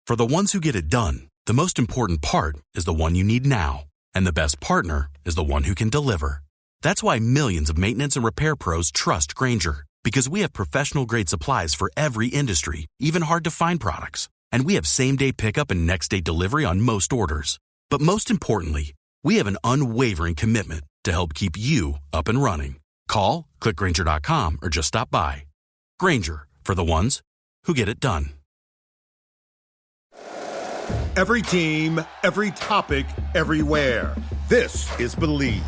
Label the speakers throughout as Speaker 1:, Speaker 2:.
Speaker 1: For the ones who get it done, the most important part is the one you need now. And the best partner is the one who can deliver. That's why millions of maintenance and repair pros trust Grainger, because we have professional-grade supplies for every industry, even hard-to-find products. And we have same-day pickup and next-day delivery on most orders. But most importantly, we have an unwavering commitment to help keep you up and running. Call, click Grainger.com, or just stop by. Grainger, for the ones who get it done.
Speaker 2: Every team, every topic, everywhere. This is Believe.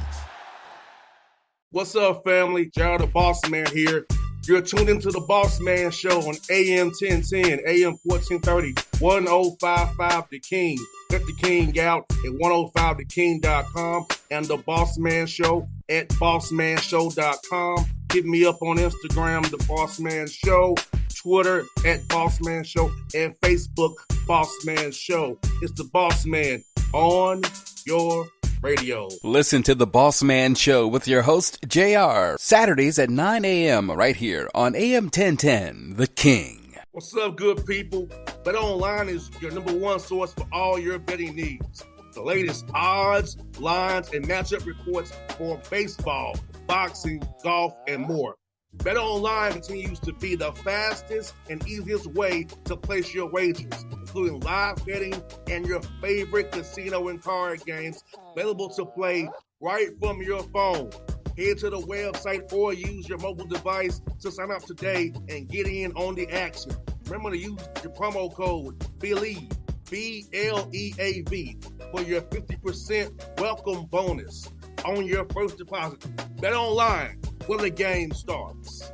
Speaker 3: What's up, family? Jared the Bossman here. You're tuned into the Bossman Show on AM 1010, AM 1430, 1055 The King. Check The King out at 105theking.com and the Bossman Show at bossmanshow.com. Hit me up on Instagram, The Bossman Show, Twitter at Bossman Show, and Facebook, Bossman Show. It's the Bossman on your radio.
Speaker 4: Listen to the Bossman Show with your host, JR, Saturdays at 9 a.m. right here on AM 1010, The King.
Speaker 3: What's up, good people? BetOnline is your number one source for all your betting needs. The latest odds, lines, and matchup reports for baseball, boxing, golf, and more. BetOnline continues to be the fastest and easiest way to place your wagers, including live betting and your favorite casino and card games available to play right from your phone. Head to the website or use your mobile device to sign up today and get in on the action. Remember to use your promo code BELIEVE, BLEAV, for your 50% welcome bonus on your first deposit. BetOnline, where the game starts.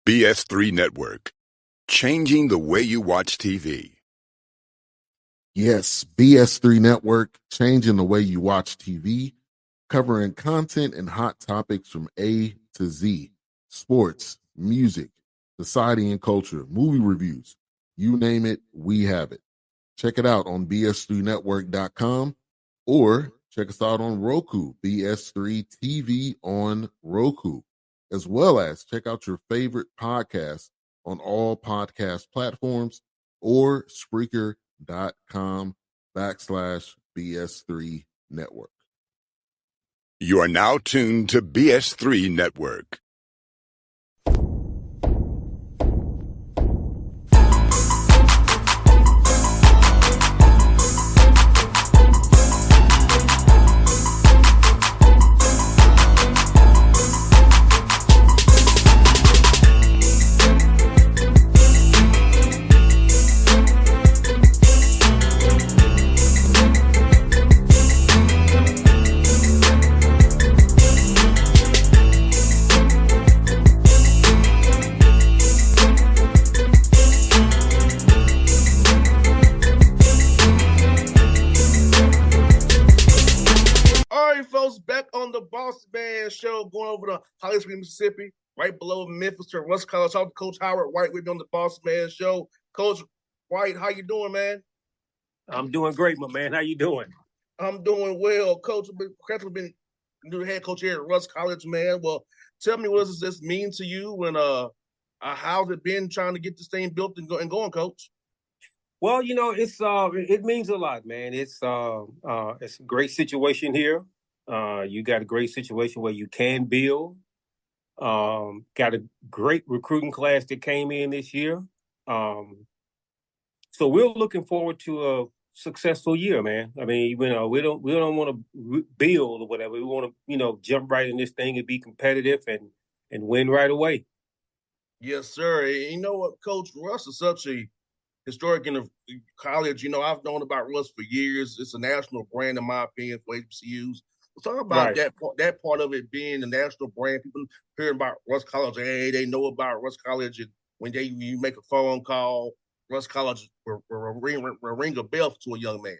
Speaker 5: BS3 Network, changing the way you watch TV.
Speaker 6: Yes, BS3 Network, changing the way you watch TV, covering content and hot topics from A to Z, sports, music, society and culture, movie reviews, you name it, we have it. Check it out on bs3network.com or check us out on Roku, BS3 TV on Roku, as well as check out your favorite podcast on all podcast platforms or Spreaker.com/BS3 Network.
Speaker 5: You are now tuned to BS3 Network.
Speaker 3: The Bossman Show, going over to Holly Springs, Mississippi, right below Memphis to Russ College. Talk to Coach Howard White. We're on the Bossman Show. Coach White, how you doing, man?
Speaker 7: I'm doing great, my man. How you doing?
Speaker 3: I'm doing well. Coach, I've been new head coach here at Russ College, man. Well, tell me, what does this mean to you, and how's it been trying to get this thing built and going, Coach?
Speaker 7: Well, you know, it means a lot, man. It's a great situation here. You got a great situation where you can build. Got a great recruiting class that came in this year. So we're looking forward to a successful year, man. I mean, we don't want to build or whatever. We want to, jump right in this thing and be competitive and win right away.
Speaker 3: Yes, sir. You know what, Coach? Russ is such a historic in the college. I've known about Russ for years. It's a national brand, in my opinion, for HBCUs. Let's talk about that part of it being a national brand. People hearing about Russ College, they know about Russ College, and when you make a phone call, Russ College will ring a bell to a young man.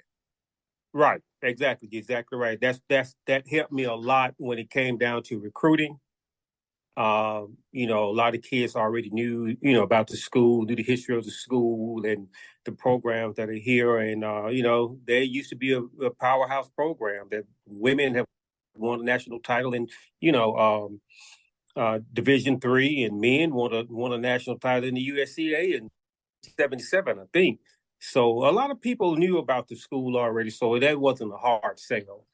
Speaker 7: Right, exactly right. That helped me a lot when it came down to recruiting. A lot of kids already knew, about the school, knew the history of the school and the programs that are here. And, there used to be a powerhouse program that women have won a national title in, Division III, and men won a national title in the USCA in 77, I think. So a lot of people knew about the school already, so that wasn't a hard sale.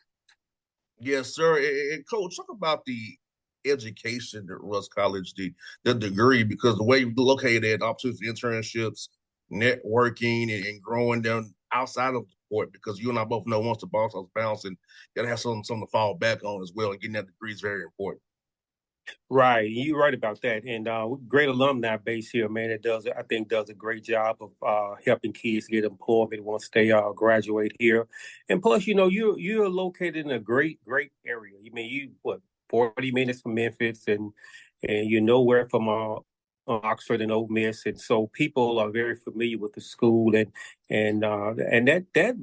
Speaker 3: Yes, sir. And Coach, talk about the education at Russ College, the degree, because the way you located it, opportunities, internships, networking, and growing them outside of the sport. Because you and I both know once the ball starts bouncing, you gotta have something to fall back on as well. And getting that degree is very important.
Speaker 7: Right, you're right about that. And great alumni base here, man. It does, I think, does a great job of helping kids get employment once they graduate here. And plus, you're located in a great area. You mean you what 40 minutes from Memphis, and you're nowhere from Oxford and Ole Miss, and so people are very familiar with the school, and that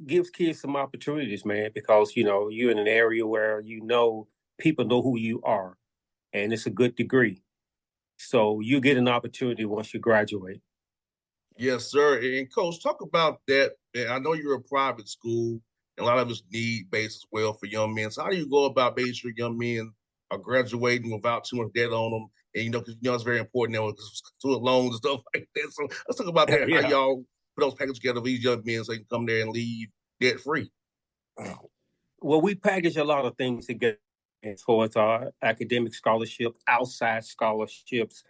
Speaker 7: gives kids some opportunities, man, because you're in an area where people know who you are, and it's a good degree. So you get an opportunity once you graduate.
Speaker 3: Yes, sir. And Coach, talk about that. And I know you're a private school, and a lot of it's need based as well for young men. So how do you go about making sure young men are graduating without too much debt on them? And because it's very important now with student loans and stuff like that. So let's talk about that. How
Speaker 7: Yeah.
Speaker 3: y'all put those packages together for these young men so they can come there and leave debt free.
Speaker 7: Well, we package a lot of things together as far as our academic scholarships, outside scholarships,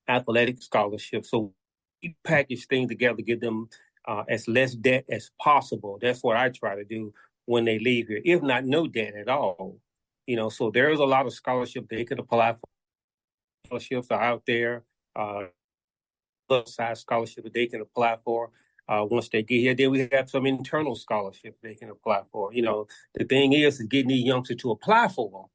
Speaker 7: athletic scholarships. So we package things together to give them as less debt as possible. That's what I try to do when they leave here, if not no debt at all. So there's a lot of scholarships they could apply for. Scholarships are out there. Size scholarship that they can apply for once they get here. Then we have some internal scholarships they can apply for. The thing is getting these youngsters to apply for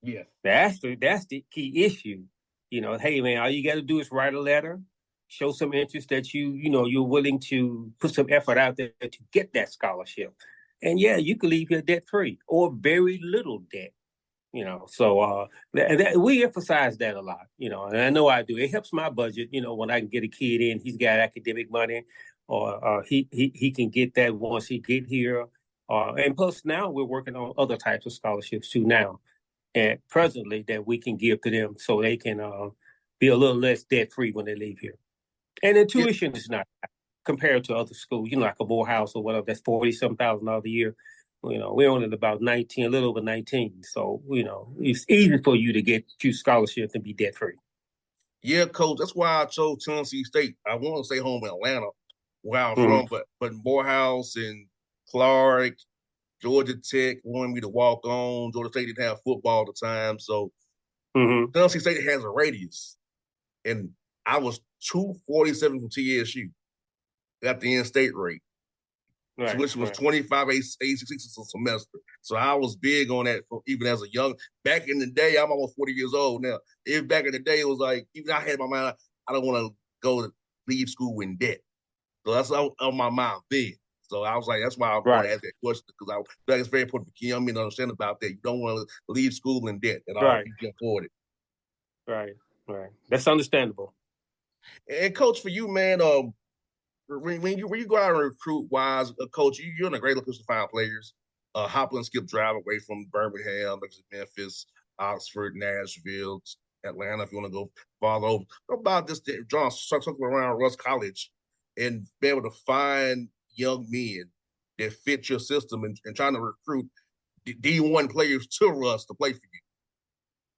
Speaker 7: them.
Speaker 3: Yeah.
Speaker 7: That's the key issue. Hey man, all you got to do is write a letter, show some interest that you're willing to put some effort out there to get that scholarship. And yeah, you can leave here debt free or very little debt. So we emphasize that a lot, and I know I do. It helps my budget, when I can get a kid in, he's got academic money, or he can get that once he get here. And plus now we're working on other types of scholarships too now, and presently that we can give to them so they can be a little less debt free when they leave here. And the tuition is not compared to other schools, like a Morehouse or whatever, that's $40,000 a year. We're only about 19, a little over 19. So, it's easy for you to get two scholarships and be debt free.
Speaker 3: Yeah, Coach. That's why I chose Tennessee State. I want to stay home in Atlanta, where I'm from, but Morehouse and Clark, Georgia Tech wanted me to walk on. Georgia State didn't have football at the time, so Tennessee State has a radius, and I was 247 from TSU at the in-state rate.
Speaker 7: Right,
Speaker 3: which was 25, 86 a semester. So I was big on that even as a young, back in the day, I'm almost 40 years old now. If back in the day, it was like, even I had in my mind, I don't want to leave school in debt. So that's on my mind then. So I was like, that's why I want to ask that question, because I feel like it's very important for young men to understand about that. You don't want to leave school in debt at all if you can afford it.
Speaker 7: Right. That's understandable.
Speaker 3: And Coach, for you, man, when you go out and recruit wise, Coach, you're in a great location to find players. Hop and skip drive away from Birmingham, Memphis, Oxford, Nashville, Atlanta, if you want to go farther over. What about this, John, circling around Russ College and be able to find young men that fit your system and trying to recruit D1 players to Russ to play for you?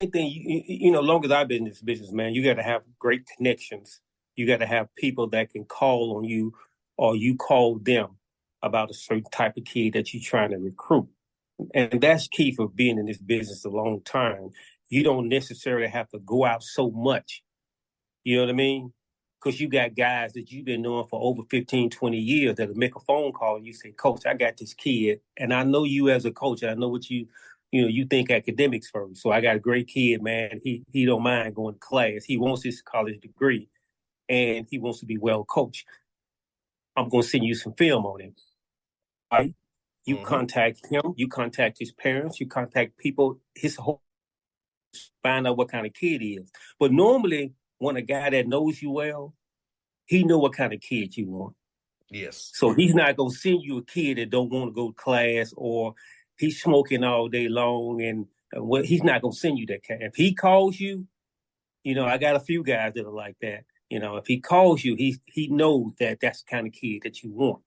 Speaker 7: Anything, long as I've been in this business, man, you got to have great connections. You got to have people that can call on you or you call them about a certain type of kid that you're trying to recruit. And that's key for being in this business a long time. You don't necessarily have to go out so much. You know what I mean? Because you got guys that you've been knowing for over 15, 20 years that'll make a phone call and you say, Coach, I got this kid. And I know you as a coach, I know what you think academics first. So I got a great kid, man. He don't mind going to class. He wants his college degree. And he wants to be well coached. I'm going to send you some film on him. Right? You contact him, you contact his parents, you contact people, his whole, find out what kind of kid he is. But normally, when a guy that knows you well, he know what kind of kid you want.
Speaker 3: Yes.
Speaker 7: So he's not going to send you a kid that don't want to go to class or he's smoking all day long, and he's not going to send you that kid. If he calls you, I got a few guys that are like that. If he calls you, he knows that that's the kind of kid that you want.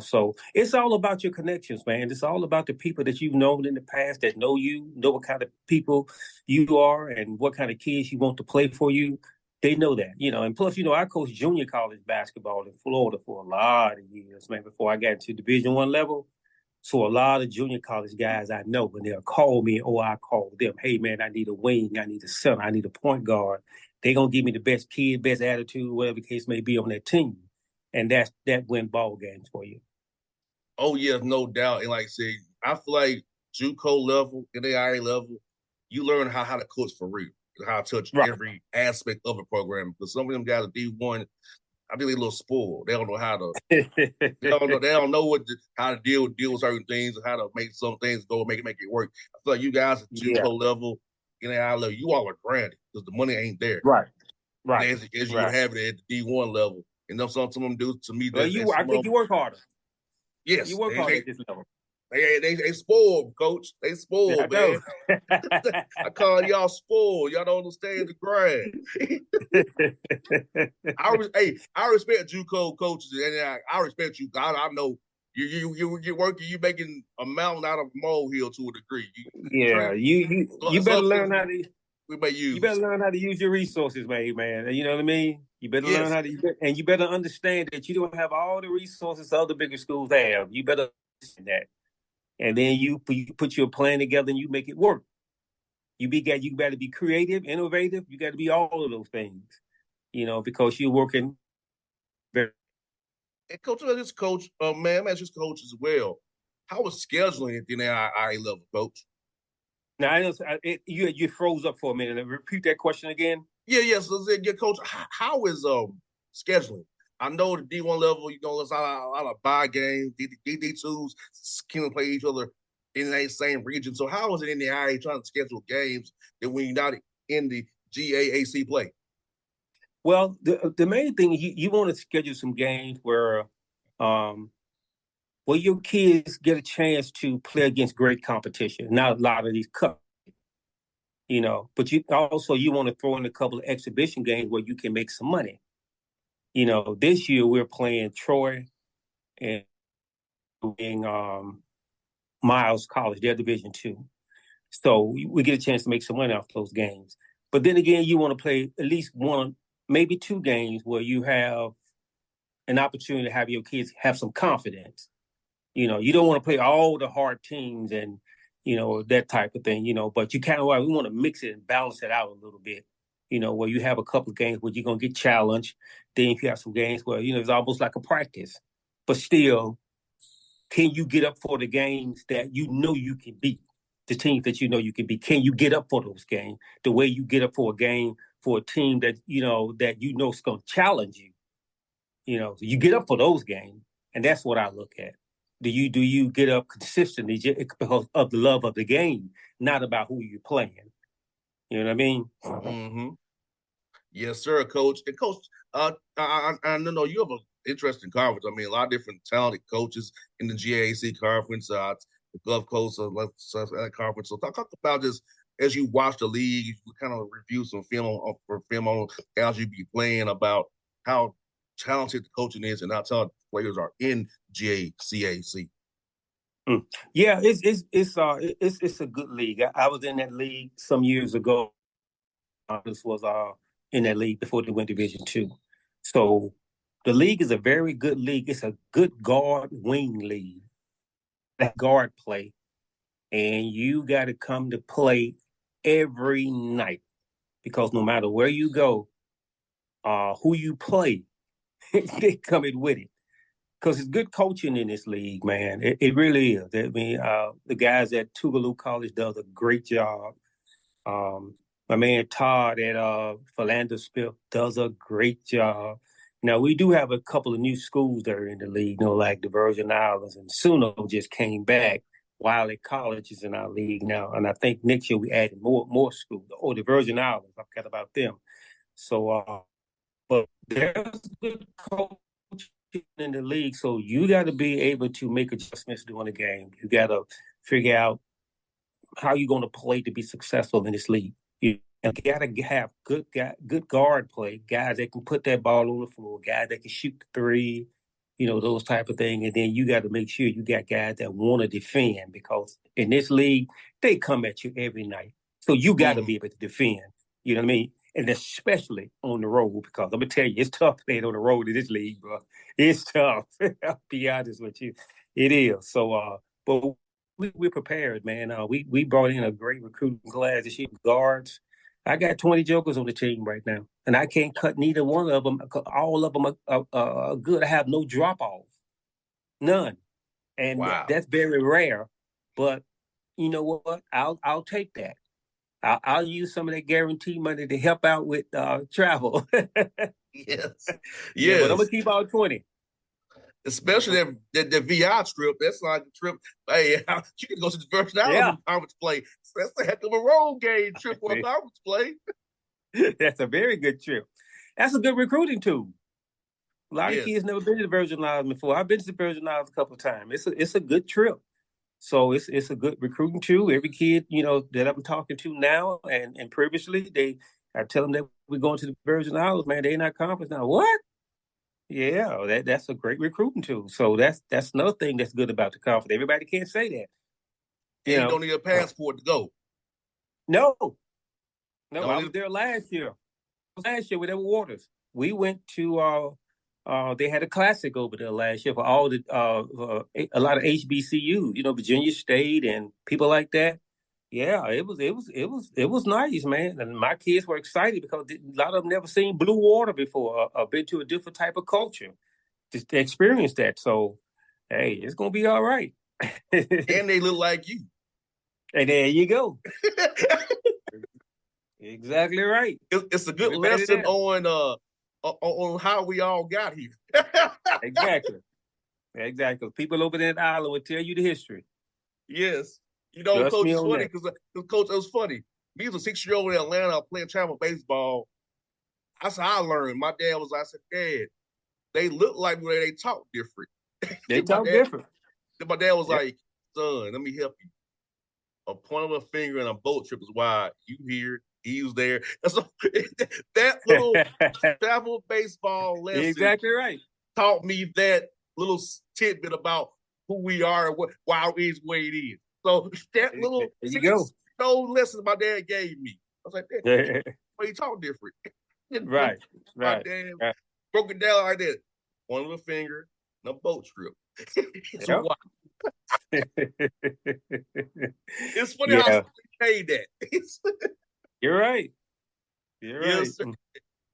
Speaker 7: So it's all about your connections, man. It's all about the people that you've known in the past that know you, know what kind of people you are and what kind of kids you want to play for you. They know that, and plus, I coached junior college basketball in Florida for a lot of years, man, before I got into Division I level. So a lot of junior college guys I know, when they'll call me or I call them, hey, man, I need a wing, I need a center, I need a point guard. They're going to give me the best kid, best attitude, whatever the case may be on that team. And that win ball games for you.
Speaker 3: Oh, yeah, no doubt. And like I said, I feel like JUCO level, NAIA level, you learn how to coach for real, how to touch
Speaker 7: Right.
Speaker 3: every aspect of a program. Because some of them guys at D1, I think they're a little spoiled. They don't know how to. They don't know how to deal with certain things and how to make some things go make it work. I feel like you guys at JUCO level, NAIA level, you all are granted because the money ain't there.
Speaker 7: Right.
Speaker 3: As you would have it at the D1 level. And some of them do to me.
Speaker 7: Well, I think you work harder.
Speaker 3: Yes,
Speaker 7: you work harder at this level.
Speaker 3: They spoiled, coach. They spoiled, man. I call y'all spoiled. Y'all don't understand the grind. I respect JUCO coaches, and I respect you. God, I know you're working. You making a mountain out of a molehill to a degree.
Speaker 7: You better learn how to.
Speaker 3: We may use.
Speaker 7: You better learn how to use your resources, man. You know what I mean? You better learn how to, and you better understand that you don't have all the resources other bigger schools have. You better understand that, and then you put your plan together and you make it work. You got to be creative, innovative. You got to be all of those things, because you're working.
Speaker 3: And coach, man, I'm just coach as well. How was scheduling at the NAIA level, coach?
Speaker 7: Now I know you froze up for a minute. Repeat that question again.
Speaker 3: Yeah. So, coach, how is scheduling? I know the D1 level, there's a lot of bye games. D2s can play each other in that same region. So how is it in the IA trying to schedule games that when you're not in the GAAC play?
Speaker 7: Well, the main thing, you want to schedule some games where your kids get a chance to play against great competition. Not a lot of these cups, but you want to throw in a couple of exhibition games where you can make some money. This year we're playing Troy and being Miles College, they're Division II. So we get a chance to make some money off those games. But then again, you want to play at least one, maybe two games where you have an opportunity to have your kids have some confidence. You don't want to play all the hard teams and, that type of thing, but you kind of we want to mix it and balance it out a little bit, where you have a couple of games where you're going to get challenged. Then if you have some games where, it's almost like a practice, but still, can you get up for the games that you can beat? The teams that you can beat? Can you get up for those games the way you get up for a game for a team that, is going to challenge you? You get up for those games, and that's what I look at. Do you get up consistently because of the love of the game, not about who you're playing? You know what I mean?
Speaker 3: Mm-hmm. Yes, sir, Coach. And Coach, I know you have an interesting conference. I mean, a lot of different talented coaches in the GAC conference, the Gulf Coast conference. So talk about this as you watch the league. You kind of review some film on as you be playing about how talented the coaching is and how talented players are in GACAC.
Speaker 7: Yeah, it's a good league. I was in that league some years ago. This was in that league before they went Division II. So the league is a very good league. It's a good guard wing league. That guard play, and you got to come to play every night because no matter where you go, who you play, they come in with it. Because it's good coaching in this league, man. It really is. I mean, the guys at Tougaloo College does a great job. My man Todd at Philander Smith does a great job. Now, we do have a couple of new schools that are in the league, like the Virgin Islands, and Suno just came back. Wiley College is in our league now, and I think next year we added more schools. Or the Virgin Islands, I forgot about them. So, but there's good coaching in the league, so you got to be able to make adjustments during the game. You got to figure out how you're going to play to be successful in this league. And you got to have good guard play, guys that can put that ball on the floor, guys that can shoot the three, those type of things. And then you got to make sure you got guys that want to defend, because in this league, they come at you every night. So you got to be able to defend. You know what I mean? And especially on the road, because I'm going to tell you, it's tough playing on the road in this league, bro. It's tough. I'll be honest with you. It is. So, but we're prepared, man. We brought in a great recruiting class this year, guards. I got 20 jokers on the team right now, and I can't cut neither one of them. All of them are good. I have no drop-off, none, and that's very rare. But you know what? I'll take that. I'll use some of that guarantee money to help out with travel.
Speaker 3: Yes.
Speaker 7: Yeah, but I'm gonna keep all 20.
Speaker 3: Especially that VI trip. That's like a trip. Hey, you can go to the Virgin Islands conference play. That's a heck of a road game trip for a conference play.
Speaker 7: That's a very good trip. That's a good recruiting tool. A lot of kids never been to the Virgin Islands before. I've been to the Virgin Islands a couple of times. It's a good trip. So it's a good recruiting tool. Every kid, that I'm talking to now and previously, I tell them that we're going to the Virgin Islands, man. They're not conference now. What? Yeah, that's a great recruiting tool. So that's another thing that's good about the conference. Everybody can't say that.
Speaker 3: You don't need a passport to go.
Speaker 7: No, I was there last year. With Edward Waters. We went to they had a classic over there last year for all the a lot of HBCUs, Virginia State and people like that. Yeah, it was nice, man. And my kids were excited because a lot of them never seen blue water before, or been to a different type of culture, just to experience that. So, hey, it's gonna be all right.
Speaker 3: And they look like you.
Speaker 7: And there you go. Exactly right.
Speaker 3: It's a good lesson on how we all got here.
Speaker 7: Exactly. People over there in Ireland will tell you the history.
Speaker 3: Yes. Coach, it's funny because Coach, it was funny. Me as a 6-year-old in Atlanta playing travel baseball, that's how I learned. My dad I said, Dad, they look like me, they talk different.
Speaker 7: They talk different.
Speaker 3: My dad was like, son, let me help you. A point of a finger and a boat trip is why you here, he was there. So, that little travel baseball lesson
Speaker 7: exactly right.
Speaker 3: taught me that little tidbit about who we are and why it is the way it is. So that little 6-year-old lesson my dad gave me. I was like, well, you talk different.
Speaker 7: Right.
Speaker 3: My dad broke it down like that. One little finger and a boat trip. It's funny how somebody paid that.
Speaker 7: You're right. Yes,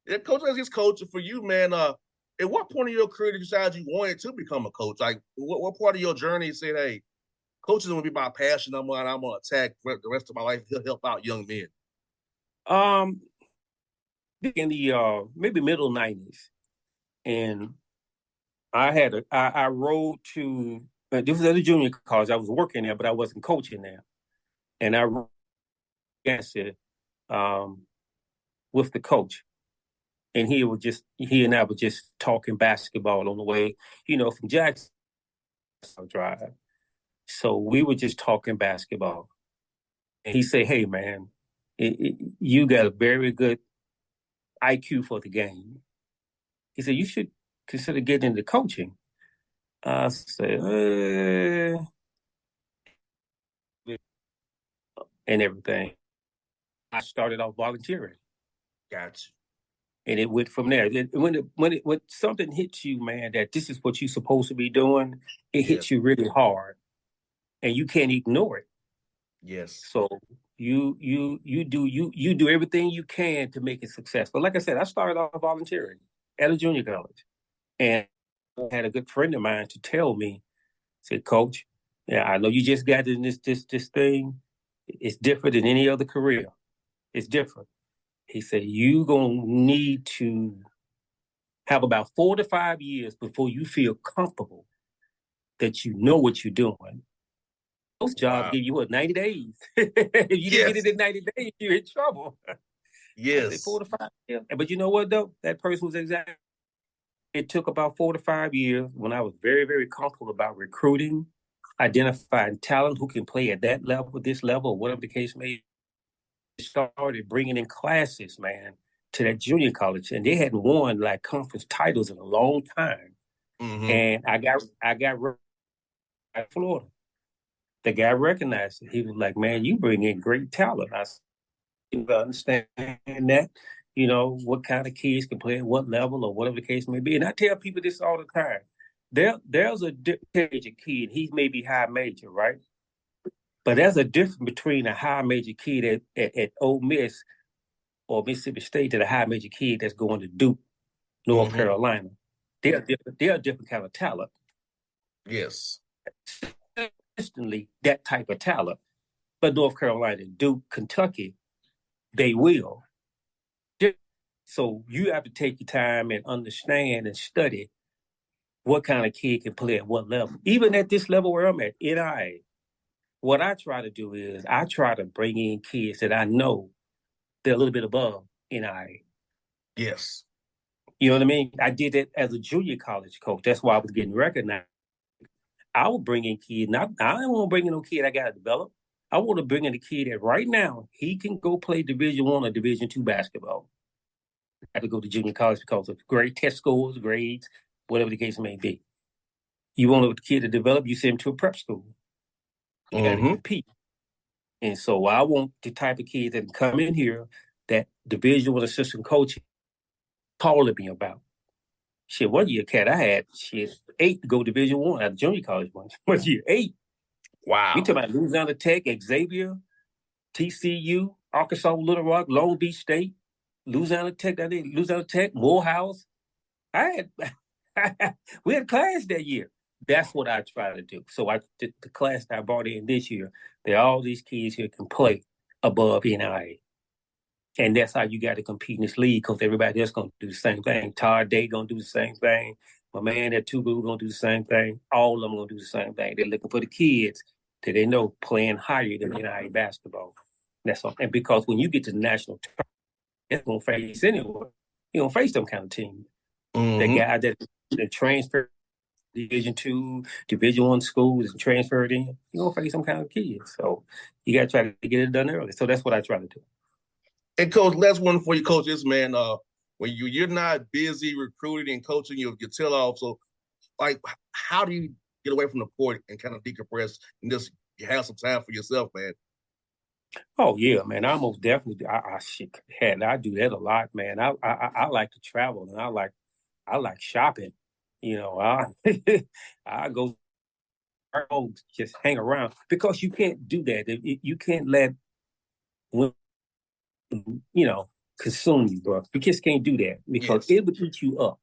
Speaker 3: yeah, Coach, as his coaching for you, man. At what point in your career did you decide you wanted to become a coach? Like, what part of your journey you said, hey, coaching is going to be my passion. I'm going to attack the rest of my life to help out young men?
Speaker 7: In the maybe middle 90s, and I rode to this was at a junior college. I was working there, but I wasn't coaching there, and I rode against it with the coach, and he and I were just talking basketball on the way, from Jackson Drive. So we were just talking basketball. And he said, hey, man, you got a very good IQ for the game. He said, you should consider getting into coaching. I said, and everything. I started off volunteering.
Speaker 3: Gotcha.
Speaker 7: And it went from there. When something hits you, man, that this is what you're supposed to be doing, it hits you really hard. And you can't ignore it.
Speaker 3: Yes.
Speaker 7: So you do everything you can to make it successful. Like I said, I started off volunteering at a junior college, and I had a good friend of mine to tell me, said, Coach, I know you just got in this thing. It's different than any other career. It's different. He said, you gonna need to have about 4 to 5 years before you feel comfortable that you know what you're doing. Most jobs give you 90 days. If you didn't get it in 90 days, you're in trouble.
Speaker 3: Yes.
Speaker 7: I said 4 to 5 years. But you know what, though? That person was exactly. It took about 4 to 5 years when I was very, very comfortable about recruiting, identifying talent who can play at that level, this level, whatever the case may be. started bringing in classes, man, to that junior college, and they hadn't won like conference titles in a long time.
Speaker 3: Mm-hmm.
Speaker 7: And I got at Florida. The guy recognized it. He was like, "Man, you bring in great talent." I said, "You understand that? You know what kind of kids can play at what level or whatever the case may be." And I tell people this all the time. There's a different kid. He may be high major, right? But there's a difference between a high major kid at Ole Miss or Mississippi State to the high major kid that's going to Duke, North Carolina. They're different. They're a different kind of talent.
Speaker 3: Yes.
Speaker 7: Instantly, that type of talent. But North Carolina, Duke, Kentucky, they will. So you have to take your time and understand and study what kind of kid can play at what level. Even at this level where I'm at, NIA, what I try to do is I try to bring in kids that I know they're a little bit above NIA.
Speaker 3: Yes.
Speaker 7: You know what I mean? I did that as a junior college coach. That's why I was getting recognized. I would bring in kids. I don't want to bring in no kid I got to develop. I want to bring in a kid that right now he can go play Division I or Division II basketball. I had to go to junior college because of great test scores, grades, whatever the case may be. You want a kid to develop, you send him to a prep school. You got to compete. And so I want the type of kids that come in here that Division I assistant coach calling me about. Shit, 1 year, Cat, I had 8 to go Division I at junior college one year, 8.
Speaker 3: Wow.
Speaker 7: We talking about Louisiana Tech, Xavier, TCU, Arkansas, Little Rock, Long Beach State, Louisiana Tech, Morehouse. We had class that year. That's what I try to do. So the class that I brought in this year, all these kids here can play above NIA. And that's how you got to compete in this league because everybody else going to do the same thing. Todd Day going to do the same thing. My man at Tubu going to do the same thing. All of them going to do the same thing. They're looking for the kids that they know playing higher than NIA basketball. That's all. And because when you get to the national tournament, that's going to face anyway. You're going to face them kind of teams. The guy that transferred Division II, Division I schools and transferred in, you're going to face some kind of kids. So you got to try to get it done early. So that's what I try to do.
Speaker 3: And Coach, last one for you, coaches, man. When you're not busy recruiting and coaching your tail off, so like, how do you get away from the court and kind of decompress and just have some time for yourself, man?
Speaker 7: Oh yeah, man. I most definitely. I do that a lot, man. I like to travel and I like shopping. You know, I go just hang around because you can't do that. You can't let consume you, bro. You just can't do that because it would eat you up.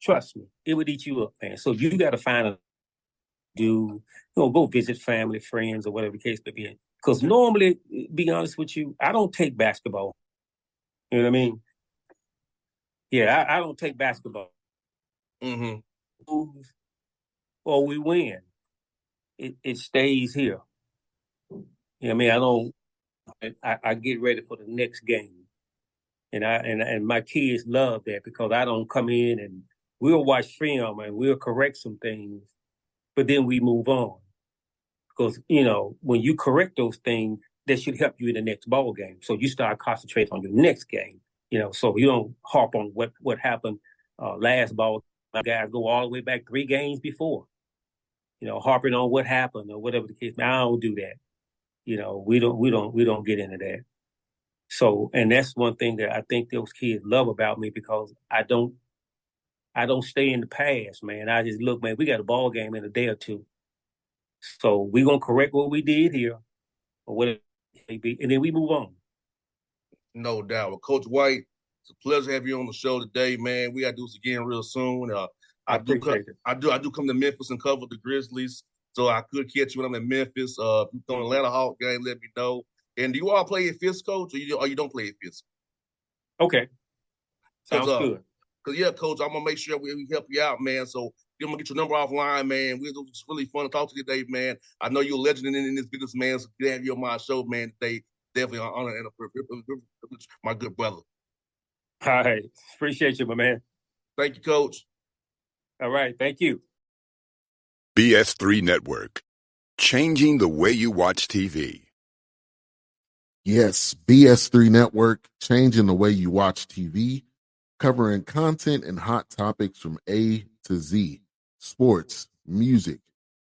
Speaker 7: Trust me, it would eat you up, man. So you got to find go visit family, friends, or whatever the case may be. Because normally, be honest with you, I don't take basketball. You know what I mean? Yeah, I don't take basketball. Or we win. It stays here. You know what I mean? I get ready for the next game. And my kids love that because I don't come in and we'll watch film and we'll correct some things, but then we move on. Because, when you correct those things, that should help you in the next ball game. So you start concentrating on your next game, so you don't harp on what happened last ball. My guys go all the way back 3 games before, harping on what happened or whatever the case. I don't do that. We don't get into that. So, and that's one thing that I think those kids love about me because I don't stay in the past, man. I just look, man, we got a ball game in a day or two. So we're going to correct what we did here or whatever it may be, and then we move on.
Speaker 3: No doubt. Well, Coach White, it's a pleasure to have you on the show today, man. We got to do this again real soon. I do come to Memphis and cover the Grizzlies, so I could catch you when I'm in Memphis. If you're on Atlanta Hawk game, let me know. And do you all play at Fist, Coach, or you don't play at Fist?
Speaker 7: Okay. Sounds good.
Speaker 3: Because, yeah, Coach, I'm going to make sure we help you out, man. So I'm going to get your number offline, man. It's really fun to talk to you today, man. I know you're a legend in this business, man. So to have you on my show, man, today, definitely an honor and a privilege, my good brother.
Speaker 7: All right. Appreciate you, my man.
Speaker 3: Thank you, Coach.
Speaker 7: All right. Thank you.
Speaker 5: BS3 Network, changing the way you watch TV.
Speaker 6: Yes, BS3 Network, changing the way you watch TV, covering content and hot topics from A to Z. Sports, music,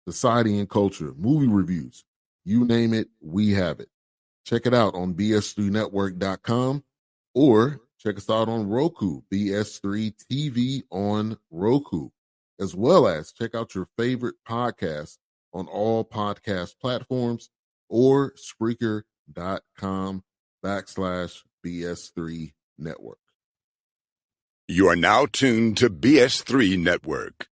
Speaker 6: society and culture, movie reviews. You name it, we have it. Check it out on bs3network.com or check us out on Roku, BS3 TV on Roku, as well as check out your favorite podcast on all podcast platforms or Spreaker.com/BS3 Network.
Speaker 5: You are now tuned to BS3 Network.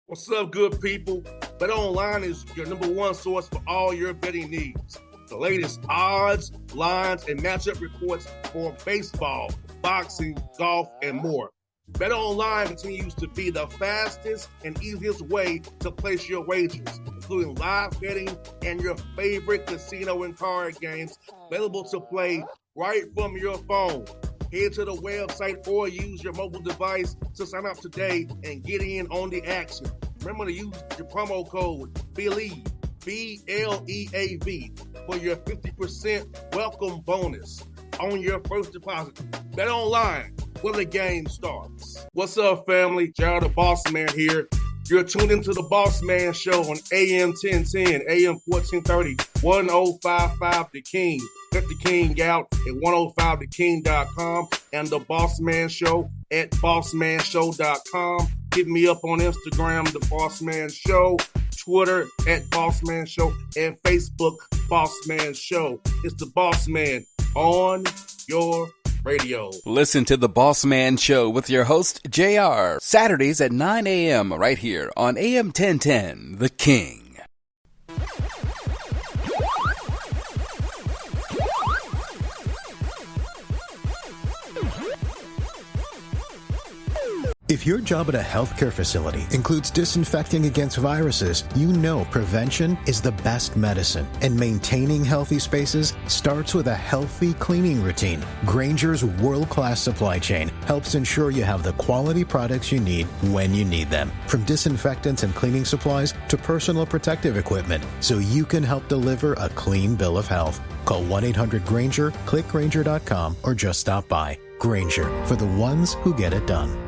Speaker 3: What's up, good people? Bet Online is your number one source for all your betting needs. The latest odds, lines, and matchup reports for baseball, boxing, golf, and more. Bet Online continues to be the fastest and easiest way to place your wagers, including live betting and your favorite casino and card games available to play right from your phone. Head to the website or use your mobile device to sign up today and get in on the action. Remember to use your promo code BELIEVE, BLEAV, for your 50% welcome bonus on your first deposit. Bet Online, where the game starts. What's up, family? Jared the Bossman here. You're tuned into the Bossman Show on AM 1010, AM 1430, 1055 The King. Check The King out at 105theking.com and the Bossman Show at bossmanshow.com. Hit me up on Instagram, The Bossman Show, Twitter at Bossman Show, and Facebook, Bossman Show. It's the Bossman on your radio.
Speaker 4: Listen to The Bossman Show with your host, JR, Saturdays at 9 a.m. right here on AM 1010, The King.
Speaker 8: If your job at a healthcare facility includes disinfecting against viruses, you know prevention is the best medicine. And maintaining healthy spaces starts with a healthy cleaning routine. Grainger's world-class supply chain helps ensure you have the quality products you need when you need them. From disinfectants and cleaning supplies to personal protective equipment, so you can help deliver a clean bill of health. Call 1-800-GRAINGER, click Grainger.com, or just stop by. Grainger, for the ones who get it done.